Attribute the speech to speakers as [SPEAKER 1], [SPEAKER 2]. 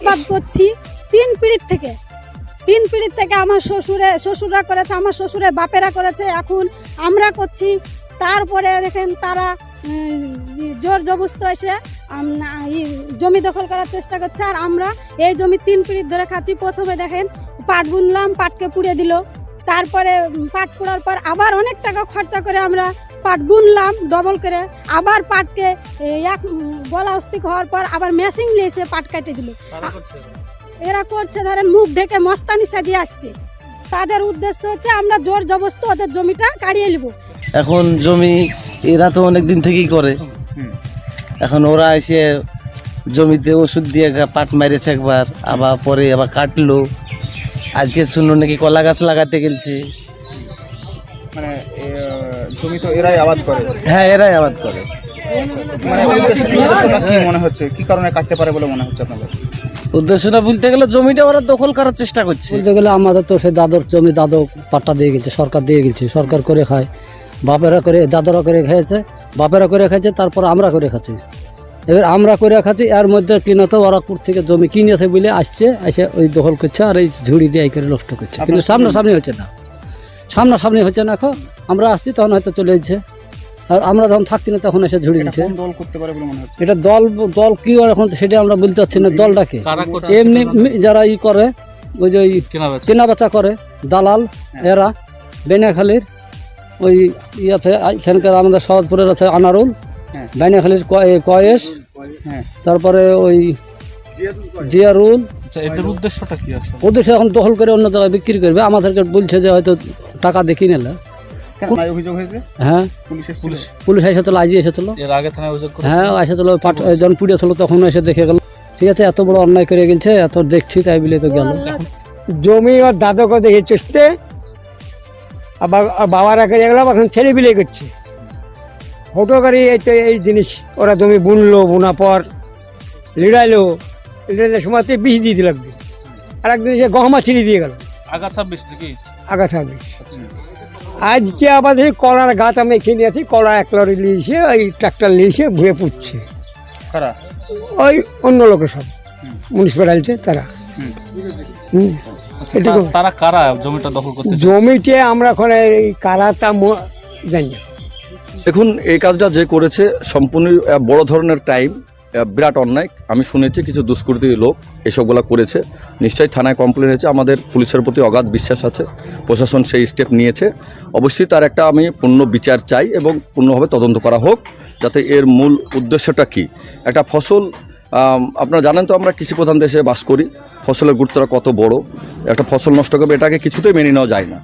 [SPEAKER 1] চাষাবাদ করছি 3 পিঁড়ির থেকে আমার শ্বশুররা করেছে, আমার শ্বশুরের বাপেরা করেছে, এখন আমরা করছি। তারপরে দেখেন তারা জোর জবরদস্ত এসে জমি দখল করার চেষ্টা করছে। আর আমরা এই জমি 3 পিঁড়ি ধরে খাচ্ছি। প্রথমে দেখেন পাট বুনলাম, পাটকে পুড়ে দিল। তারপরে পাট পোড়ার পর আবার অনেক টাকা খরচা করে আমরা পাট বুনলাম ডবল করে, আবার পাটকে এক গলা অস্তিক হওয়ার পর আবার মেশিন নিয়েছে পাট কাটে দিল। এরা করছে ধরেন মুখ ঢেকে মস্তানি সাজিয়ে আসছে। তাদের উদ্দেশ্য হচ্ছে আমরা জোর জবরদস্ত ওদের জমিটা কাড়িয়ে নেব।
[SPEAKER 2] এখন জমি এরা তো অনেক দিন থেকেই করে, এখন ওরা এসে জমিতে ওষুধ দিয়ে পাট মারেছে একবার, আবার পরে আবার কাটলো। আজকে শুনলো নাকি কলা গাছ লাগাতে গেছে।
[SPEAKER 3] মানে জমি তো এরাই আবাদ করে।
[SPEAKER 2] হ্যাঁ, এরাই আবাদ করে।
[SPEAKER 3] মানে উদ্দেশ্যটা কি মনে হচ্ছে, কি কারণে কাটতে পারে বলে মনে হচ্ছে আপনাদের?
[SPEAKER 2] উদ্দেশ্যটা বলতে গেলে জমিটা ওরা দখল করার চেষ্টা করছে।
[SPEAKER 4] বলতে গেলে আমাদের তো সে দাদর জমি দাদু পাট্টা দিয়ে গেছে, সরকার দিয়ে গেছে, সরকার করে খায়। বাপেরা করে, দাদুরা করে খেয়েছে, বাপেরা করে খাইছে, তারপর আমরা করে খাচ্ছি। এবার আমরা করে খাচ্ছি, এর মধ্যে কিনে তো ওরা কোথা থেকে জমি কিনেছে বলে আসছে, এসে ওই দখল করছে আর এই ঝুড়ি দিয়ে এই করে নষ্ট করছে। কিন্তু সামনাসামনি হচ্ছে না, সামনাসামনি হচ্ছে না। এখন আমরা আসছি তখন হয়তো চলে যাচ্ছে, আর আমরা যখন থাকছি না তখন এসে ঝুড়ি দিচ্ছে।
[SPEAKER 3] দল করতে পারে বলে মনে হচ্ছে?
[SPEAKER 4] এটা দল কি এখন সেটা আমরা বলতে পারছি না। দলটাকে এমনি যারা করে ওই যে কেনা বেচা করে দালাল, এরা বেনাখালীর ওই আছে এখানকার আমাদের সহজপুরের আছে আনারুল, বেনাখালীর কয়েস, তারপরে ওই জিয়ারুল।
[SPEAKER 5] এদের উদ্দেশ্যটা কি আছে?
[SPEAKER 4] উদ্দেশ্য এখন দখল করে অন্য জায়গায় বিক্রি করবে। আমাদেরকে বলছে যে হয়তো টাকা দেখি নিলে।
[SPEAKER 3] অভিযোগ হয়েছে?
[SPEAKER 4] হ্যাঁ, পুলিশ এসেছিল, আজই এসেছিল।
[SPEAKER 5] এর আগে থানায় অভিযোগ করেছে?
[SPEAKER 4] হ্যাঁ, এসেছিল। যখন পুড়িয়েছিল তখন এসে দেখে গেল। ঠিক আছে, এত বড় অন্যায় করে গেছে, এত দেখছি তাই বলে তো গেল।
[SPEAKER 6] জমি আর দাদাকে দেখে চেষ্টা, আবার বাবারা করে গেলাম, এখন ছেলে বিলে করছে ফটোকারি। এই জিনিস ওরা জমি বুনলো, বোনা পর লিড়াইলো, লিড়াইলের সময়তে বিষ দিয়ে দিল একদিন, আর একদিন এসে গহমা ছিঁড়ে দিয়ে গেল।
[SPEAKER 5] আগা 26 নাকি?
[SPEAKER 6] আগা 26। আজকে আবার দেখি কলার গাছ আমি এখানে আছি, কলা 1 লরি নিয়েছে, ওই ট্রাক্টর নিয়েছে ভুয়ে পুঁতছে। ওই অন্য লোকের সব মিউনিসিপ্যালিটি তারা।
[SPEAKER 5] তারা কারা জমিটা দখল করতে?
[SPEAKER 6] জমিতে আমরা এখন কারা তা জানি না।
[SPEAKER 7] দেখুন, এই কাজটা যে করেছে সম্পূর্ণ বড় ধরনের টাইম, বিরাট অন্যায়। আমি শুনেছি কিছু দুষ্কৃতী লোক এসবগুলো করেছে। নিশ্চয়ই থানায় কমপ্লেন হয়েছে। আমাদের পুলিশের প্রতি অগাধ বিশ্বাস আছে, প্রশাসন সেই স্টেপ নিয়েছে। অবশ্যই তার একটা আমি পূর্ণ বিচার চাই এবং পূর্ণভাবে তদন্ত করা হোক, যাতে এর মূল উদ্দেশ্যটা কি। একটা ফসল, আপনারা জানেন তো আমরা কৃষি প্রধান দেশে বাস করি, ফসলের গুরুত্বটা কত বড়। একটা ফসল নষ্ট করবে, এটাকে কিছুতেই মেনে নেওয়া যায় না।